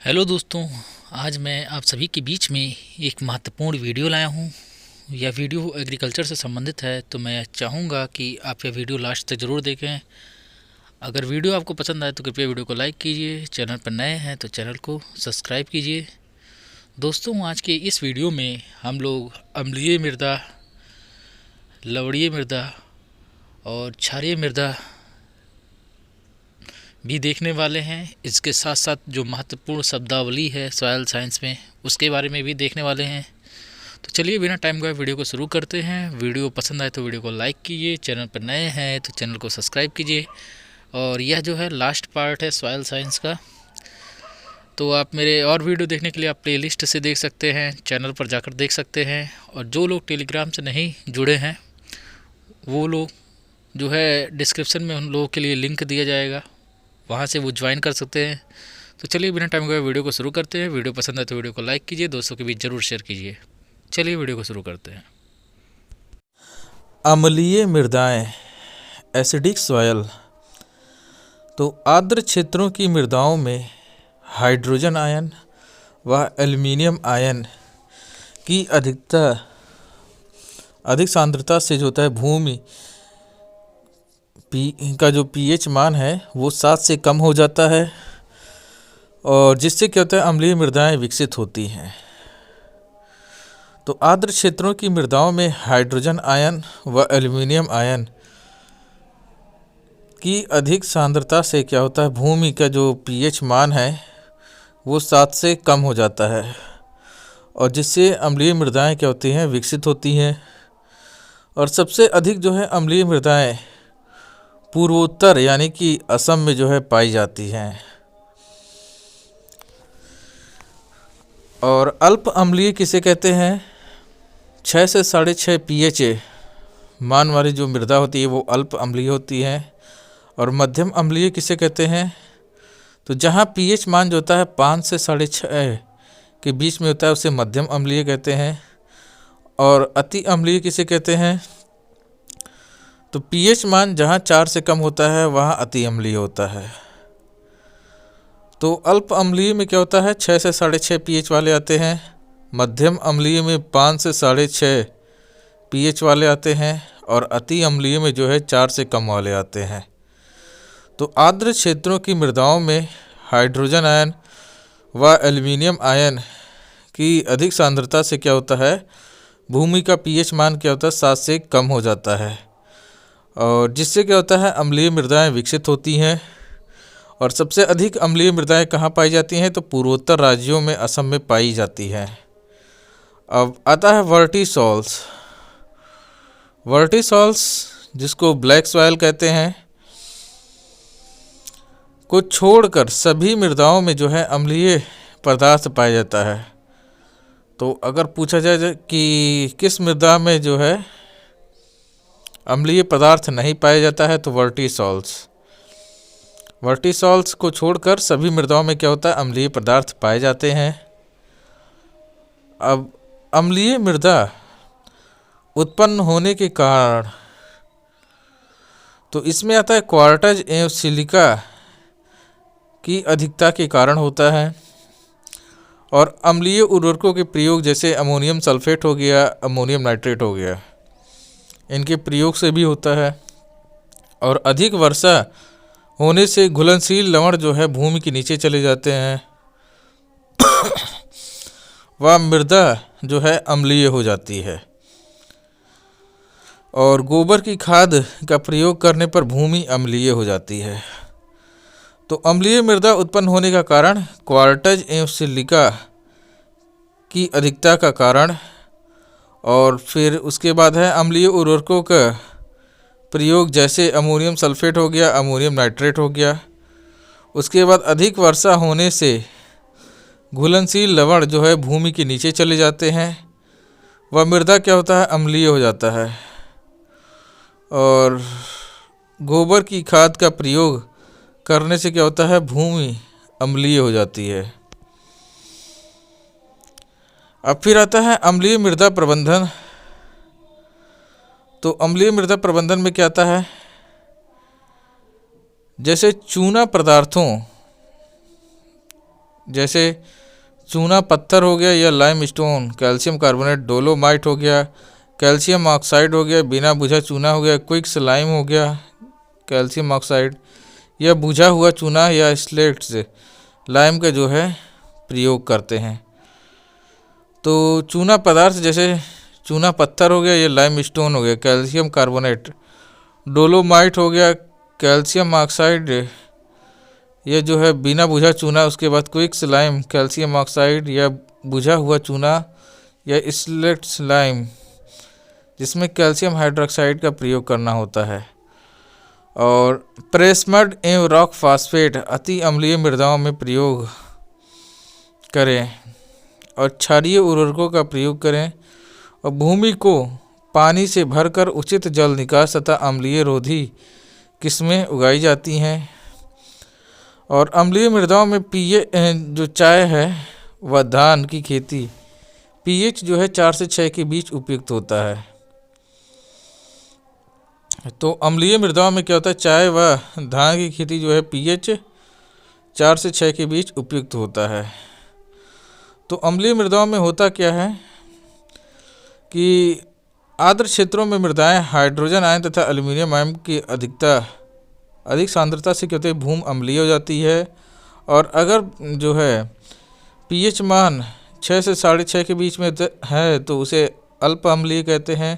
Hello दोस्तों। आज मैं आप सभी के बीच में एक महत्वपूर्ण वीडियो लाया हूँ। यह वीडियो एग्रीकल्चर से संबंधित है, तो मैं चाहूँगा कि आप यह वीडियो लास्ट तक ज़रूर देखें। अगर वीडियो आपको पसंद आए तो कृपया वीडियो को लाइक कीजिए। चैनल पर नए हैं तो चैनल को सब्सक्राइब कीजिए। दोस्तों, आज के इस वीडियो में हम लोग अम्लीय मृदा, लवणीय मृदा और क्षारीय मृदा भी देखने वाले हैं। इसके साथ साथ जो महत्वपूर्ण शब्दावली है सॉइल साइंस में, उसके बारे में भी देखने वाले हैं। तो चलिए बिना टाइम गवाए वीडियो को शुरू करते हैं। वीडियो पसंद आए तो वीडियो को लाइक कीजिए, चैनल पर नए हैं तो चैनल को सब्सक्राइब कीजिए। और यह जो है लास्ट पार्ट है सॉइल साइंस का। तो आप मेरे और वीडियो देखने के लिए आप प्लेलिस्ट से देख सकते हैं, चैनल पर जाकर देख सकते हैं। और जो लोग टेलीग्राम से नहीं जुड़े हैं वो लोग जो है डिस्क्रिप्शन में उन लोगों के लिए लिंक दिया जाएगा, वहाँ से वो ज्वाइन कर सकते हैं। तो चलिए बिना टाइम गवाए वीडियो को शुरू करते हैं। वीडियो पसंद आए तो वीडियो को लाइक कीजिए, दोस्तों के बीच ज़रूर शेयर कीजिए। चलिए वीडियो को शुरू करते हैं। अम्लीय मृदाएं, एसिडिक सॉयल। तो आर्द्र क्षेत्रों की मृदाओं में हाइड्रोजन आयन व एल्युमिनियम आयन की अधिक सांद्रता से जो होता है भूमि का जो पीएच मान है वो 7 से कम हो जाता है, और जिससे क्या होता है अम्लीय मृदाएं विकसित होती हैं। तो आर्द्र क्षेत्रों की मृदाओं में हाइड्रोजन आयन व एल्युमिनियम आयन की अधिक सांद्रता से क्या होता है भूमि का जो पीएच मान है वो 7 से कम हो जाता है, और जिससे अम्लीय मृदाएं क्या होती हैं विकसित होती हैं। और सबसे अधिक जो है अम्लीय मृदाएं पूर्वोत्तर यानी कि असम में जो है पाई जाती हैं। और अल्प अम्लीय किसे कहते हैं? 6 से 6.5 पीएच मान वाली जो मृदा होती है वो अल्प अम्लीय होती है। और मध्यम अम्लीय किसे कहते हैं? तो जहाँ पीएच मान जो होता है 5 से 6.5 के बीच में होता है उसे मध्यम अम्लीय कहते हैं। और अति अम्लीय किसे कहते हैं? तो पीएच मान जहाँ 4 से कम होता है वहाँ अति अम्लीय होता है। तो अल्प अम्लीय में क्या होता है 6 से 6.5 पीएच वाले आते हैं, मध्यम अम्लीय में 5 से 6.5 पीएच वाले आते हैं, और अति अम्लीय में जो है 4 से कम वाले आते हैं। तो आर्द्र क्षेत्रों की मृदाओं में हाइड्रोजन आयन व एल्युमिनियम आयन की अधिक सांद्रता से क्या होता है भूमि का पीएच मान क्या होता है 7 से कम हो जाता है, और जिससे क्या होता है अम्लीय मृदाएं विकसित होती हैं। और सबसे अधिक अम्लीय मृदाएं कहाँ पाई जाती हैं? तो पूर्वोत्तर राज्यों में असम में पाई जाती हैं। अब आता है वर्टिसॉल्स। वर्टिसॉल्स जिसको ब्लैक सॉयल कहते हैं को छोड़कर सभी मृदाओं में जो है अम्लीय पदार्थ पाया जाता है। तो अगर पूछा जाए कि किस मृदा में जो है अम्लीय पदार्थ नहीं पाया जाता है, तो वर्टिसॉल्स को छोड़कर सभी मृदाओं में क्या होता है अम्लीय पदार्थ पाए जाते हैं। अब अम्लीय मृदा उत्पन्न होने के कारण, तो इसमें आता है क्वार्टज एवं सिलिका की अधिकता के कारण होता है। और अम्लीय उर्वरकों के प्रयोग जैसे अमोनियम सल्फेट हो गया, अमोनियम नाइट्रेट हो गया, इनके प्रयोग से भी होता है। और अधिक वर्षा होने से घुलनशील लवण जो है भूमि के नीचे चले जाते हैं वह मृदा जो है अम्लीय हो जाती है। और गोबर की खाद का प्रयोग करने पर भूमि अम्लीय हो जाती है। तो अम्लीय मृदा उत्पन्न होने का कारण क्वार्टज एवं सिलिका की अधिकता का कारण, और फिर उसके बाद है अम्लीय उर्वरकों का प्रयोग जैसे अमोनियम सल्फेट हो गया, अमोनियम नाइट्रेट हो गया। उसके बाद अधिक वर्षा होने से घुलनशील लवण जो है भूमि के नीचे चले जाते हैं, वह मृदा क्या होता है अम्लीय हो जाता है। और गोबर की खाद का प्रयोग करने से क्या होता है भूमि अम्लीय हो जाती है। अब फिर आता है अम्लीय मृदा प्रबंधन। तो अम्लीय मृदा प्रबंधन में क्या आता है? जैसे चूना पदार्थों जैसे चूना पत्थर हो गया या lime stone, calcium carbonate, dolomite हो गया, कैल्शियम ऑक्साइड हो गया, बिना बुझा चूना हो गया, क्विक्स लाइम हो गया, कैल्शियम ऑक्साइड, या बुझा हुआ चूना या स्लेट्स लाइम का जो है प्रयोग करते हैं। तो चूना पदार्थ जैसे चूना पत्थर हो गया, या लाइम स्टोन हो गया, कैल्शियम कार्बोनेट, डोलोमाइट हो गया, कैल्शियम ऑक्साइड, यह जो है बिना बुझा चूना, उसके बाद क्विक्स लाइम, कैल्शियम ऑक्साइड, या बुझा हुआ चूना या स्लेट्स लाइम जिसमें कैल्शियम हाइड्रोक्साइड का प्रयोग करना होता है। और प्रेसमड एवं रॉक फास्फेट अति अम्लीय मृदाओं में प्रयोग करें और क्षारीय उर्वरकों का प्रयोग करें और भूमि को पानी से भरकर उचित जल निकास तथा अम्लीय रोधी किस्में उगाई जाती हैं। और अम्लीय मृदाओं में जो चाय है व धान की खेती पीएच जो है 4 से 6 के बीच उपयुक्त होता है। तो अम्लीय मृदाओं में क्या होता है, चाय व धान की खेती जो है पीएच 4 से 6 के बीच उपयुक्त होता है। तो अम्लीय मृदाओं में होता क्या है कि आर्द्र क्षेत्रों में मृदाएं हाइड्रोजन आयन तथा एल्युमिनियम आयन की अधिक सांद्रता से क्या होते हैं, भूमि अम्लीय हो जाती है। और अगर जो है पीएच मान 6 से 6.5 के बीच में है तो उसे अल्प अम्लीय कहते हैं।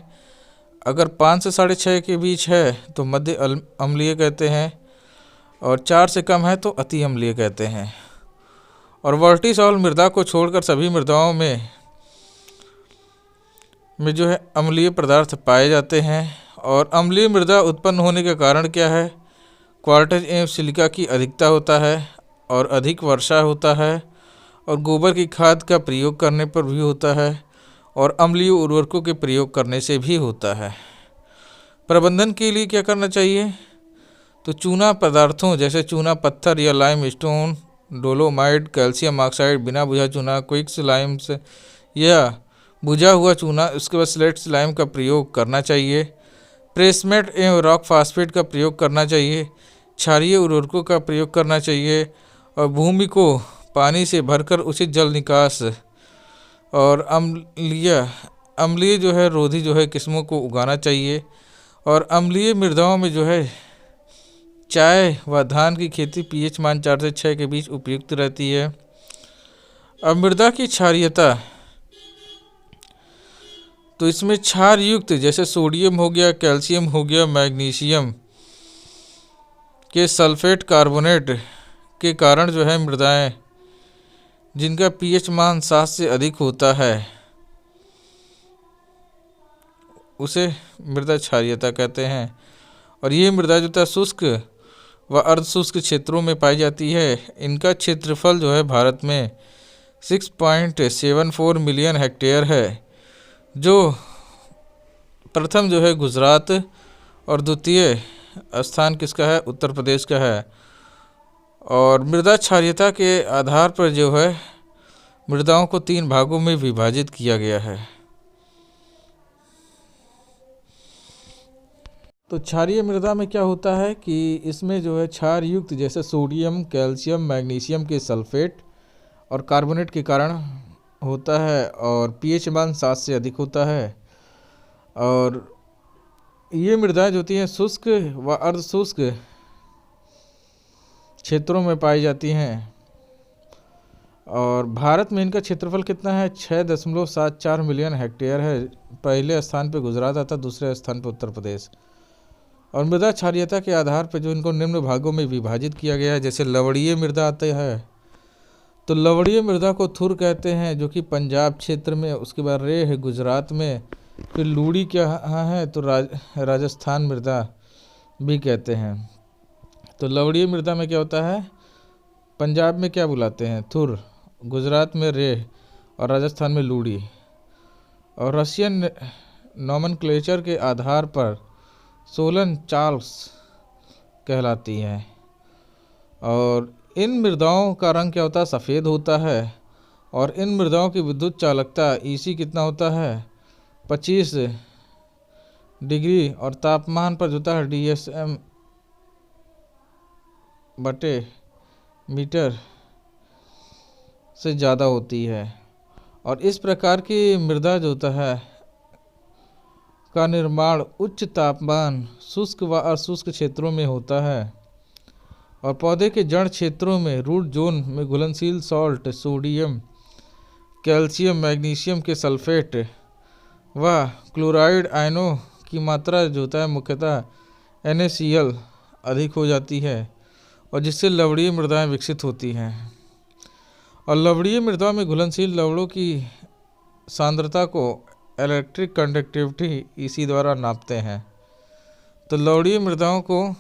अगर 5 से 6.5 के बीच है तो मध्य अम्लीय कहते हैं, और 4 से कम है तो अति अम्लीय कहते हैं। और वर्टिसॉल मृदा को छोड़कर सभी मृदाओं में जो है अम्लीय पदार्थ पाए जाते हैं। और अम्लीय मृदा उत्पन्न होने का कारण क्या है, क्वार्टज एवं सिलिका की अधिकता होता है और अधिक वर्षा होता है और गोबर की खाद का प्रयोग करने पर भी होता है और अम्लीय उर्वरकों के प्रयोग करने से भी होता है। प्रबंधन के लिए क्या करना चाहिए, तो चूना पदार्थों जैसे चूना पत्थर या lime stone, dolomite, calcium oxide, बिना बुझा चूना, क्विक्स लाइम्स या बुझा हुआ चूना, उसके बाद स्लेट्स लाइम का प्रयोग करना चाहिए। प्रेसमेट एवं रॉक फास्फेट का प्रयोग करना चाहिए। क्षारीय उर्वरकों का प्रयोग करना चाहिए और भूमि को पानी से भरकर उचित जल निकास और अम्लीय जो है रोधी जो है किस्मों को उगाना चाहिए। और अम्लीय मृदाओं में जो है चाय व धान की खेती पीएच मान 4 से 6 के बीच उपयुक्त रहती है। अब मृदा की क्षारीयता, तो इसमें क्षार युक्त जैसे सोडियम हो गया, कैल्शियम हो गया, मैग्नीशियम के सल्फेट कार्बोनेट के कारण जो है मृदाएं जिनका पीएच मान 7 से अधिक होता है उसे मृदा क्षारीयता कहते हैं। और ये मृदा जो है शुष्क व अर्धशुष्क क्षेत्रों में पाई जाती है। इनका क्षेत्रफल जो है भारत में 6.74 मिलियन हेक्टेयर है, जो प्रथम जो है गुजरात और द्वितीय स्थान किसका है, उत्तर प्रदेश का है। और मृदा क्षारीयता के आधार पर जो है मृदाओं को 3 भागों में विभाजित किया गया है। तो क्षारीय मृदा में क्या होता है कि इसमें जो है क्षार युक्त जैसे सोडियम, कैल्शियम, मैग्नीशियम के सल्फेट और कार्बोनेट के कारण होता है और पीएच मान 7 से अधिक होता है। और ये मृदाएं जो होती हैं शुष्क व अर्धशुष्क क्षेत्रों में पाई जाती हैं। और भारत में इनका क्षेत्रफल कितना है, 6.74 मिलियन हेक्टेयर है। पहले स्थान पे गुजरात आता, दूसरे स्थान पे उत्तर प्रदेश। और मृदा क्षारीयता के आधार पर जो इनको निम्न भागों में विभाजित किया गया है, जैसे लवणीय मृदा आता है तो लवणीय मृदा को थुर कहते हैं जो कि पंजाब क्षेत्र में, उसके बाद रेह है गुजरात में, फिर लूड़ी क्या है तो राजस्थान मृदा भी कहते हैं। तो लवणीय मृदा में क्या होता है, पंजाब में क्या बुलाते हैं, थुर, गुजरात में रेह और राजस्थान में लूड़ी। और रशियन नॉमेनक्लेचर के आधार पर सोलन चार्ल्स कहलाती हैं। और इन मृदाओं का रंग क्या होता है, सफ़ेद होता है। और इन मृदाओं की विद्युत चालकता ईसी कितना होता है, 25 डिग्री। और तापमान पर जो होता है DSM बटे मीटर से ज़्यादा होती है। और इस प्रकार की मृदा जो होता है का निर्माण उच्च तापमान, शुष्क व अशुष्क क्षेत्रों में होता है। और पौधे के जड़ क्षेत्रों में रूट जोन में घुलनशील सॉल्ट, सोडियम, कैल्शियम, मैग्नीशियम के सल्फेट व क्लोराइड आयनों की मात्रा जो होता है मुख्यतः NaCl अधिक हो जाती है, और जिससे लवणीय मृदाएं विकसित होती हैं। और लवणीय मृदा में घुलनशील लवणों की सांद्रता को इलेक्ट्रिक कंडक्टिविटी इसी द्वारा नापते हैं। तो लवणीय मृदाओं को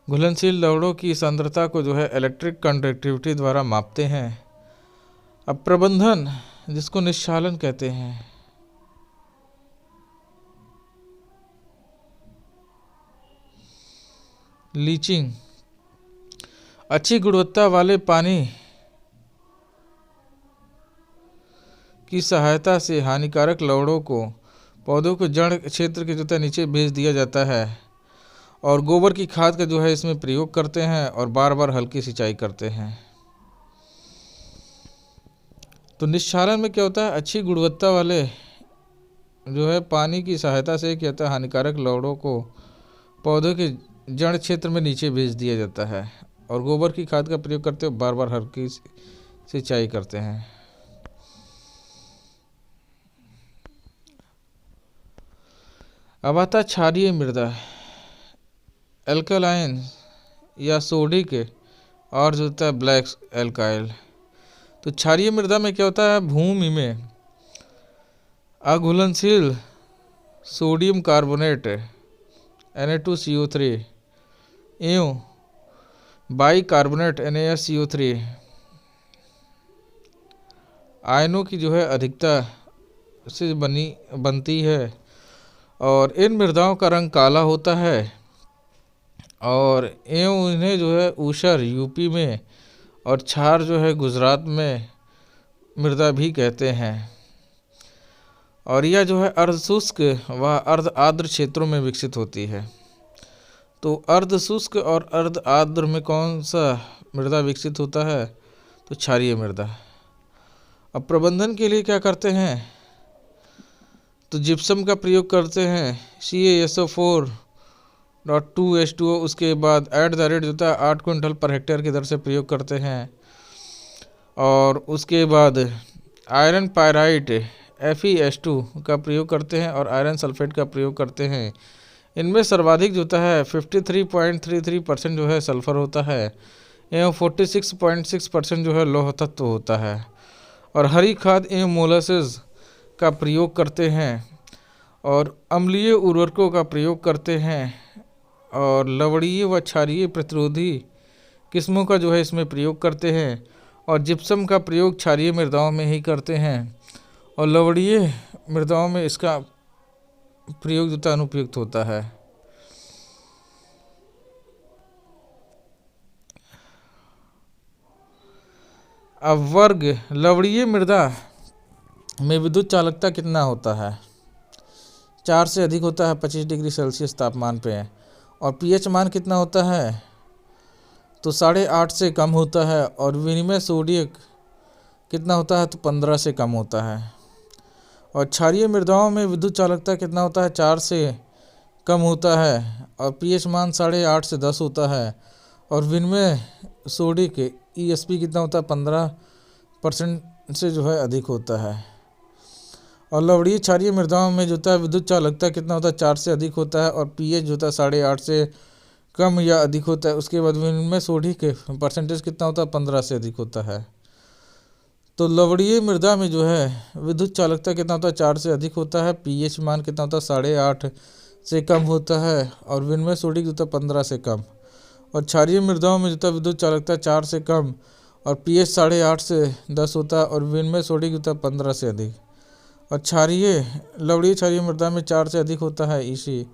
घुलनशील लवणों की सांद्रता को जो है इलेक्ट्रिक कंडक्टिविटी द्वारा मापते हैं। अब प्रबंधन, जिसको निष्क्षालन कहते हैं, लीचिंग, अच्छी गुणवत्ता वाले पानी की सहायता से हानिकारक लवणों को पौधों को जड़ क्षेत्र के जो नीचे भेज दिया जाता है। और गोबर की खाद का जो है इसमें प्रयोग करते हैं और बार बार हल्की सिंचाई करते हैं। तो निष्क्षालन में क्या होता है, अच्छी गुणवत्ता वाले जो है पानी की सहायता से क्या होता है, हानिकारक लवणों को पौधों के जड़ क्षेत्र में नीचे भेज दिया जाता है और गोबर की खाद का प्रयोग करते हुए बार बार हल्की सिंचाई करते हैं। अब आता क्षारीय मृदा, एल्कलाइन या सोडिक और जो होता है ब्लैक एल्काइल। तो क्षारीय मृदा में क्या होता है, भूमि में अघुलनशील सोडियम कार्बोनेट Na2CO3 एवं बाइकार्बोनेट NaSCO3 आयनों की जो है अधिकता से बनती है। और इन मृदाओं का रंग काला होता है और एवं इन्हें जो है ऊसर यूपी में और क्षार जो है गुजरात में मृदा भी कहते हैं। और यह जो है अर्धशुष्क व अर्ध आर्द्र क्षेत्रों में विकसित होती है। तो अर्धशुष्क और अर्ध आर्द्र में कौन सा मृदा विकसित होता है, तो क्षारीय मृदा। अब प्रबंधन के लिए क्या करते हैं, तो जिप्सम का प्रयोग करते हैं, CaSO4.2H2O, उसके बाद @ जो है 8 क्विंटल पर हेक्टेयर की दर से प्रयोग करते हैं। और उसके बाद आयरन पायराइट FeS2 का प्रयोग करते हैं और आयरन सल्फेट का प्रयोग करते हैं। इनमें सर्वाधिक जो होता है 53.33% जो है सल्फर होता है एवं 46.6% जो है लौह तत्व होता है। और हरी खाद एवं मोलासेस का प्रयोग करते हैं और अम्लीय उर्वरकों का प्रयोग करते हैं और लवणीय व क्षारीय प्रतिरोधी किस्मों का जो है इसमें प्रयोग करते हैं। और जिप्सम का प्रयोग क्षारीय मृदाओं में ही करते हैं और लवणीय मृदाओं में इसका प्रयोग जो अनुपयुक्त होता है। अब वर्ग लवणीय मृदा में विद्युत चालकता कितना होता है, 4 से अधिक होता है 25 डिग्री सेल्सियस तापमान पे। और pH मान कितना होता है, तो 8.5 से कम होता है। और विनिमय सोडियम कितना होता है, तो 15 से कम होता है। और क्षारीय मृदाओं में विद्युत चालकता कितना होता है, 4 से कम होता है और pH मान 8.5 से 10 होता है। और विनिमय सोडियम ESP कितना होता है, 15% से जो है अधिक होता है। और लवणीय क्षारीय मृदाओं में जो होता है विद्युत चालकता कितना होता है, 4 से अधिक होता है और pH जो होता है 8.5 से कम या अधिक होता है। उसके बाद विनिमय सोडियम के परसेंटेज कितना होता है, 15 से अधिक होता है। तो लवणीय मृदा में जो है विद्युत चालकता कितना होता है, 4 से अधिक होता है, pH मान कितना होता है, 8.5 से कम होता है और विनिमय सोडियम जो होता है 15 से कम। और क्षारीय मृदाओं में जो होता है विद्युत चालकता 4 से कम और pH 8.5 से 10 होता है और विनिमय सोडियम जो होता है 15 से अधिक। और लवणीय क्षारीय मृदा में 4 से अधिक होता है EC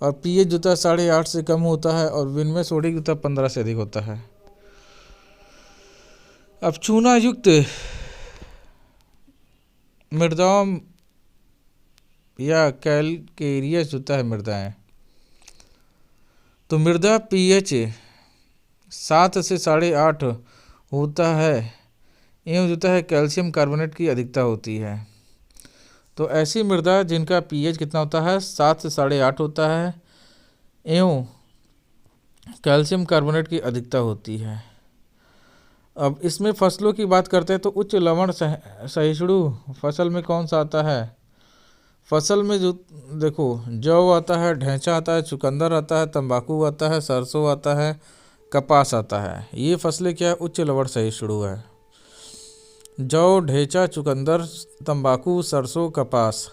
और pH जो होता है 8.5 से कम होता है और विनिमय सोडियम जो होता है 15 से अधिक होता है। अब चूना युक्त मृदाओं या कैलकेरियस होता है मृदाएं, तो मृदा pH 7 से 8.5 होता है एवं जो है कैल्शियम कार्बोनेट की अधिकता होती है। तो ऐसी मृदा जिनका पीएच कितना होता है 7 से 8.5 होता है एवं कैल्शियम कार्बोनेट की अधिकता होती है। अब इसमें फसलों की बात करते हैं तो उच्च लवण सहिष्णु फसल में कौन सा आता है? फसल में जो देखो जौ आता है, ढैंचा आता है, चुकंदर आता है, तंबाकू आता है, सरसों आता है, कपास आता है। ये फसलें क्या है? उच्च लवण सहिष्णु है। जौ, ढेंचा, चुकंदर, तंबाकू, सरसों, कपास।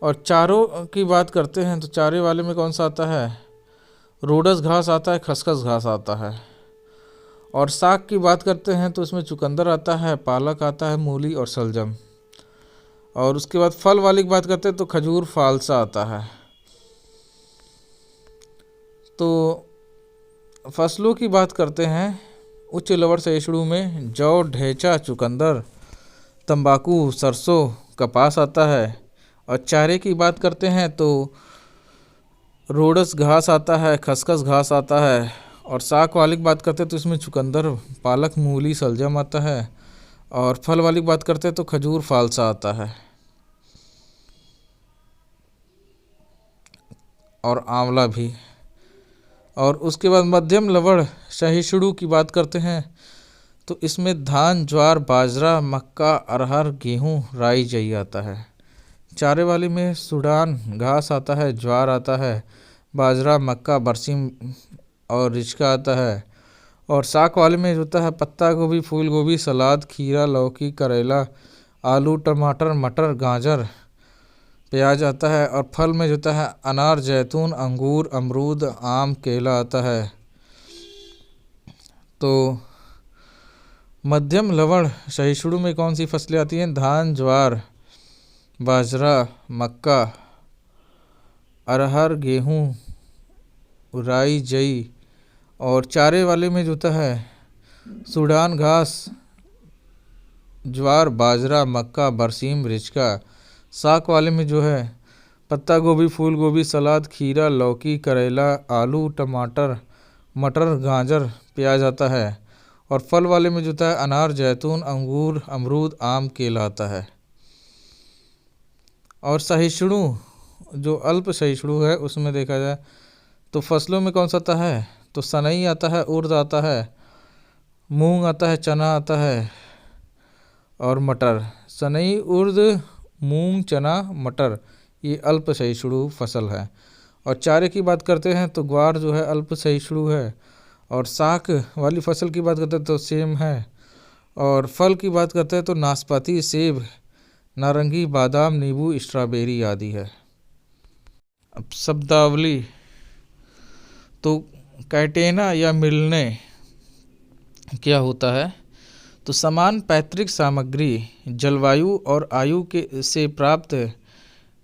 और चारों की बात करते हैं तो चारे वाले में कौन सा आता है? रोडस घास आता है, खसखस घास आता है। और साग की बात करते हैं तो इसमें चुकंदर आता है, पालक आता है, मूली और शलजम। और उसके बाद फल वाली की बात करते हैं तो खजूर, फालसा आता है। तो फसलों की बात करते हैं उच्च लवण सहिष्णु में जौ, ढेंचा, चुकंदर, तंबाकू, सरसों, कपास आता है। और चारे की बात करते हैं तो रोडस घास आता है, खसखस घास आता है। और साग वाली की बात करते हैं तो इसमें चुकंदर, पालक, मूली, शलजम आता है। और फल वाली की बात करते हैं तो खजूर, फालसा आता है और आंवला भी। और उसके बाद मध्यम लवण सहिष्णु की बात करते हैं तो इसमें धान, ज्वार, बाजरा, मक्का, अरहर, गेहूँ, राई, जई आता है। चारे वाली में सूडान घास आता है, ज्वार आता है, बाजरा, मक्का, बरसीम और रिचका आता है। और साग वाले में होता है पत्ता गोभी, फूल गोभी, सलाद, खीरा, लौकी, करेला, आलू, टमाटर, मटर, गाजर, प्याज आता है। और फल में होता है अनार, जैतून, अंगूर, अमरूद, आम, केला आता है। तो मध्यम लवण सहिष्णु में कौन सी फसलें आती हैं? धान, ज्वार, बाजरा, मक्का, अरहर, गेहूँ, राई, जई। और चारे वाले में जो होता है सूडान घास, ज्वार, बाजरा, मक्का, बरसीम, रिचका। साग वाले में जो है पत्ता गोभी, फूल गोभी, सलाद, खीरा, लौकी, करेला, आलू, टमाटर, मटर, गाजर, प्याज आता है। और फल वाले में जो होता है अनार, जैतून, अंगूर, अमरूद, आम, केला आता है। और सहिष्णु जो अल्प सहिष्णु है उसमें देखा जाए तो फसलों में कौन सा आता है? तो सनई आता है, उर्द आता है, मूंग आता है, चना आता है और मटर। सनई, उर्द, मूंग, चना, मटर ये अल्प सहिष्णु फसल है। और चारे की बात करते हैं तो ग्वार जो है अल्प सहिष्णु है। और साग वाली फसल की बात करते हैं तो सेम है। और फल की बात करते हैं तो नाशपाती, सेब, नारंगी, बादाम, नींबू, स्ट्रॉबेरी आदि है। अब शब्दावली तो कैटेना या मिलने क्या होता है? तो समान पैतृक सामग्री, जलवायु और आयु के से प्राप्त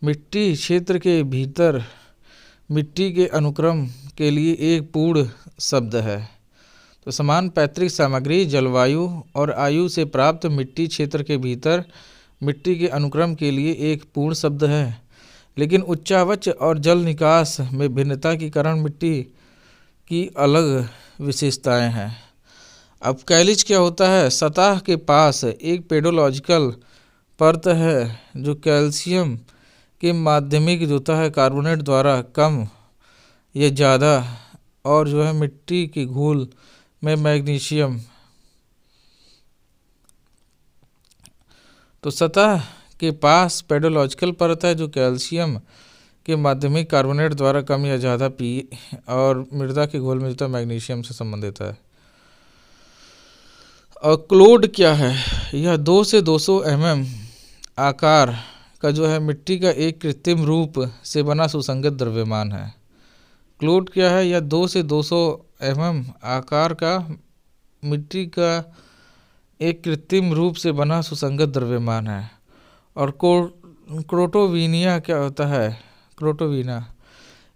मिट्टी क्षेत्र के भीतर मिट्टी के अनुक्रम के लिए एक पूर्ण शब्द है। तो समान पैतृक सामग्री, जलवायु और आयु से प्राप्त मिट्टी क्षेत्र के भीतर मिट्टी के अनुक्रम के लिए एक पूर्ण शब्द है। लेकिन उच्चावच और जल निकास में भिन्नता के कारण मिट्टी की अलग विशेषताएं हैं। अब कैलिज क्या होता है? सतह के पास एक पेडोलॉजिकल परत है जो कैल्शियम के माध्यमिक जो होता है कार्बोनेट द्वारा कम या ज़्यादा और जो है मिट्टी के घोल में मैग्नीशियम। तो सतह के पास पेडोलॉजिकल परत है जो कैल्शियम के माध्यमिक कार्बोनेट द्वारा कम या ज़्यादा पी और मृदा के घोल में जो है मैग्नीशियम से संबंधित है। और क्लोड क्या है? यह 2 से 200 mm आकार का जो है मिट्टी का एक कृत्रिम रूप से बना सुसंगत द्रव्यमान है। क्लोड क्या है? यह 2 से 200 mm आकार का मिट्टी का एक कृत्रिम रूप से बना सुसंगत द्रव्यमान है। और क्रोटोविनिया क्या होता है? क्रोटोविना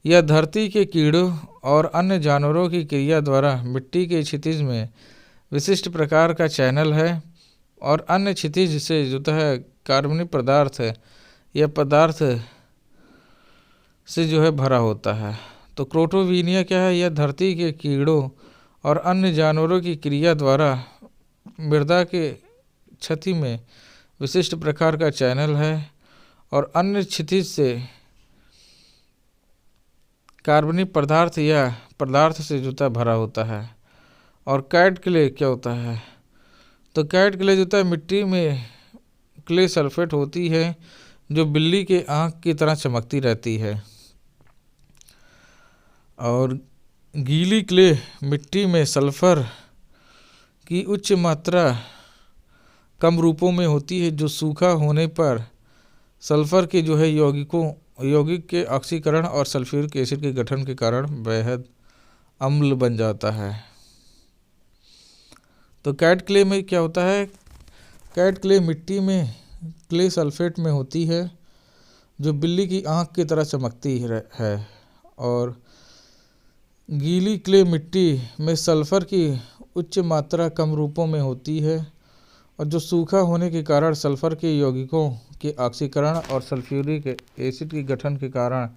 यह धरती के कीड़ों और अन्य जानवरों की क्रिया द्वारा मिट्टी के क्षितिज में विशिष्ट प्रकार का चैनल है और अन्य क्षितिज से जो है कार्बनिक पदार्थ यह पदार्थ से जो है भरा होता है। तो क्रोटोविनिया क्या है? यह धरती के कीड़ों और अन्य जानवरों की क्रिया द्वारा मृदा के क्षति में विशिष्ट प्रकार का चैनल है और अन्य क्षितिज से कार्बनिक पदार्थ या पदार्थ से जूता भरा होता है। और कैट क्ले क्या होता है? तो कैट क्ले जूता मिट्टी में क्ले सल्फेट होती है जो बिल्ली के आँख की तरह चमकती रहती है। और गीली क्ले मिट्टी में सल्फर की उच्च मात्रा कम रूपों में होती है जो सूखा होने पर सल्फर के जो है यौगिक के ऑक्सीकरण और सल्फ्यूरिक एसिड के गठन के कारण बेहद अम्ल बन जाता है। तो कैट क्ले में क्या होता है? कैट क्ले मिट्टी में क्ले सल्फेट में होती है जो बिल्ली की आँख की तरह चमकती है। और गीली क्ले मिट्टी में सल्फर की उच्च मात्रा कम रूपों में होती है और जो सूखा होने के कारण सल्फर के यौगिकों के ऑक्सीकरण और सल्फ्यूरिक एसिड के गठन के कारण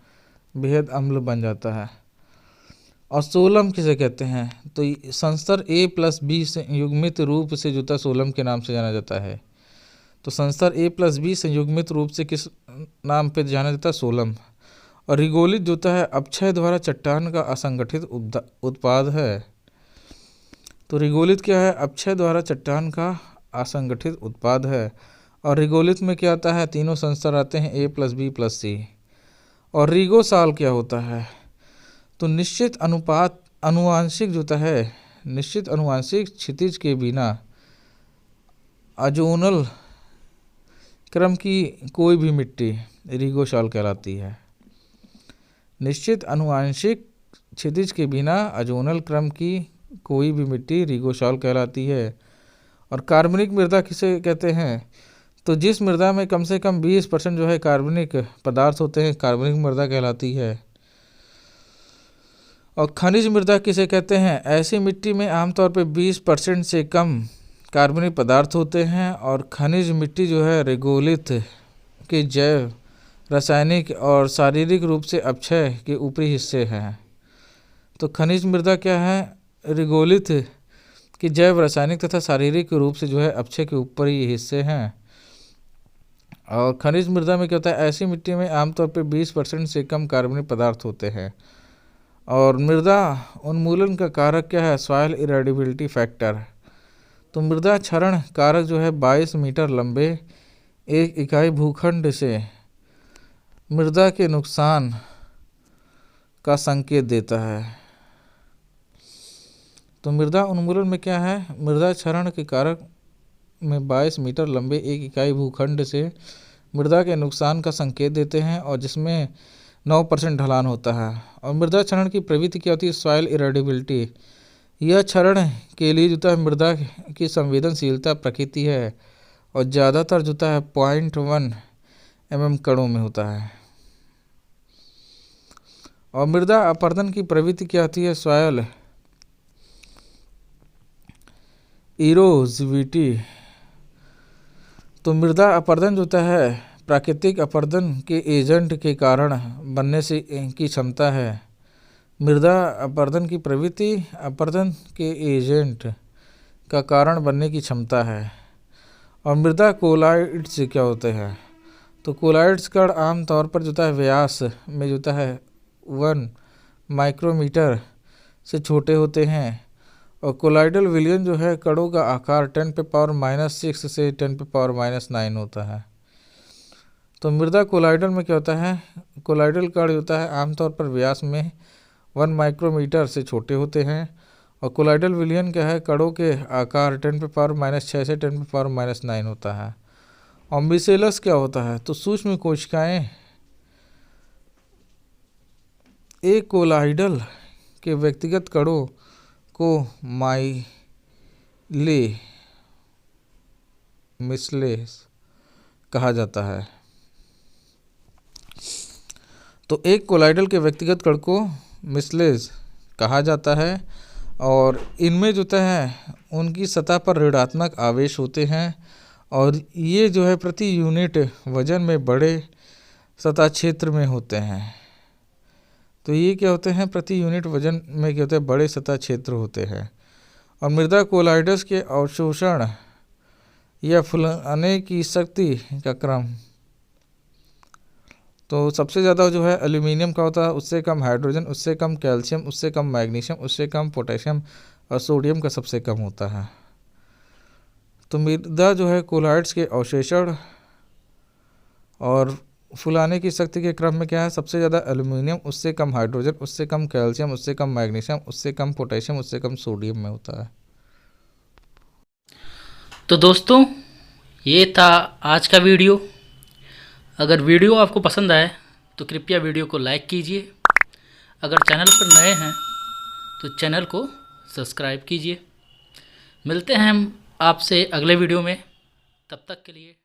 बेहद अम्ल बन जाता है। और सोलम किसे कहते हैं? तो संस्तर A+B संयुग्मित रूप से जूता सोलम के नाम से जाना जाता है। तो संस्तर A+B संयुग्मित रूप से किस नाम पे जाना जाता है? सोलम। और रिगोलित जूता है अपक्षय द्वारा चट्टान का असंगठित उत्पाद है। तो रिगोलित क्या है? अपक्षय द्वारा चट्टान का असंगठित उत्पाद है। और रिगोलित में क्या आता है? तीनों संस्तर आते हैं A+B+C। और रिगोसाल क्या होता है? तो निश्चित अनुवांशिक जूता है, निश्चित अनुवांशिक क्षितिज के बिना अजोनल क्रम की कोई भी मिट्टी रिगोसाल कहलाती है। निश्चित अनुवांशिक क्षितिज के बिना अजोनल क्रम की कोई भी मिट्टी रिगोसाल कहलाती है। और कार्बनिक मृदा किसे कहते हैं? तो जिस मृदा में कम से कम 20% जो है कार्बनिक पदार्थ होते हैं कार्बनिक मृदा कहलाती है। और खनिज मृदा किसे कहते हैं? ऐसी मिट्टी में आमतौर पर 20% से कम कार्बनिक पदार्थ होते हैं। और खनिज मिट्टी जो है रिगोलित के जैव रासायनिक और शारीरिक रूप से अपक्षय के ऊपरी हिस्से हैं। तो खनिज मृदा क्या है? रिगोलित के जैव रासायनिक तथा शारीरिक रूप से जो है अपक्षय के ऊपरी हिस्से हैं। और खनिज मृदा में क्या होता है? ऐसी मिट्टी में आमतौर पर 20% से कम कार्बनिक पदार्थ होते हैं। और मृदा उन्मूलन का कारक क्या है? Soil erodibility factor. तो मृदा क्षरण कारक जो है 22 मीटर लंबे एक इकाई भूखंड से मृदा के नुकसान का संकेत देता है। तो मृदा उन्मूलन में क्या है? मृदा क्षरण के कारक में 22 मीटर लंबे एक इकाई भूखंड से मृदा के नुकसान का संकेत देते हैं और जिसमें 9% ढलान होता है। और मृदा क्षरण की प्रवृत्ति क्या होती है? सॉइल इरेडिबिलिटी। यह क्षरण के लिए जूता मृदा की संवेदनशीलता प्रकृति है और ज़्यादातर जूता है 0.1 mm कणों में होता है। और मृदा अपरदन की प्रवृत्ति क्या होती है? सॉइल इरोजिविटी। तो मृदा अपरदन जूता है प्राकृतिक अपरदन के एजेंट के कारण बनने से की क्षमता है। मृदा अपरदन की प्रवृत्ति अपरदन के एजेंट का कारण बनने की क्षमता है। और मृदा कोलाइड्स क्या होते हैं? तो कोलाइड्स कण आमतौर पर जूता है व्यास में जूता है 1 माइक्रोमीटर से छोटे होते हैं। और कोलाइडल विलयन जो है कणों का आकार 10⁻⁻6 से 10⁻⁻9 होता है। तो मृदा कोलाइडल में क्या होता है? कोलाइडल कण होता है आमतौर पर व्यास में 1 माइक्रोमीटर से छोटे होते हैं। और कोलाइडल विलयन क्या है? कणों के आकार 10⁻⁻6 से 10⁻⁻9 होता है। और मिसेलस क्या होता है? तो सूक्ष्म कोशिकाएं एक कोलाइडल के व्यक्तिगत कणों को मिसलेस कहा जाता है। तो एक कोलाइडल के व्यक्तिगत कण को मिसलेस कहा जाता है। और इनमें जो है उनकी सतह पर ऋणात्मक आवेश होते हैं और ये जो है प्रति यूनिट वजन में बड़े सतह क्षेत्र में होते हैं। तो ये क्या होते हैं? प्रति यूनिट वजन में क्या होते हैं? बड़े सतह क्षेत्र होते हैं। और मृदा कोलाइडस के अवशोषण या फुलाने की शक्ति का क्रम, तो सबसे ज़्यादा जो है एल्यूमिनियम का होता है, उससे कम हाइड्रोजन, उससे कम कैल्शियम, उससे कम मैग्नीशियम, उससे कम पोटेशियम और सोडियम का सबसे कम होता है। तो मृदा जो है कोलाइड्स के अवशोषण और फुलाने की शक्ति के क्रम में क्या है, सबसे ज़्यादा एल्यूमिनियम, उससे कम हाइड्रोजन, उससे कम कैल्शियम, उससे कम मैग्नीशियम, उससे कम पोटेशियम, उससे कम सोडियम में होता है। तो दोस्तों ये था आज का वीडियो। अगर वीडियो आपको पसंद आए तो कृपया वीडियो को लाइक कीजिए। अगर चैनल पर नए हैं तो चैनल को सब्सक्राइब कीजिए। मिलते हैं हम आपसे अगले वीडियो में, तब तक के लिए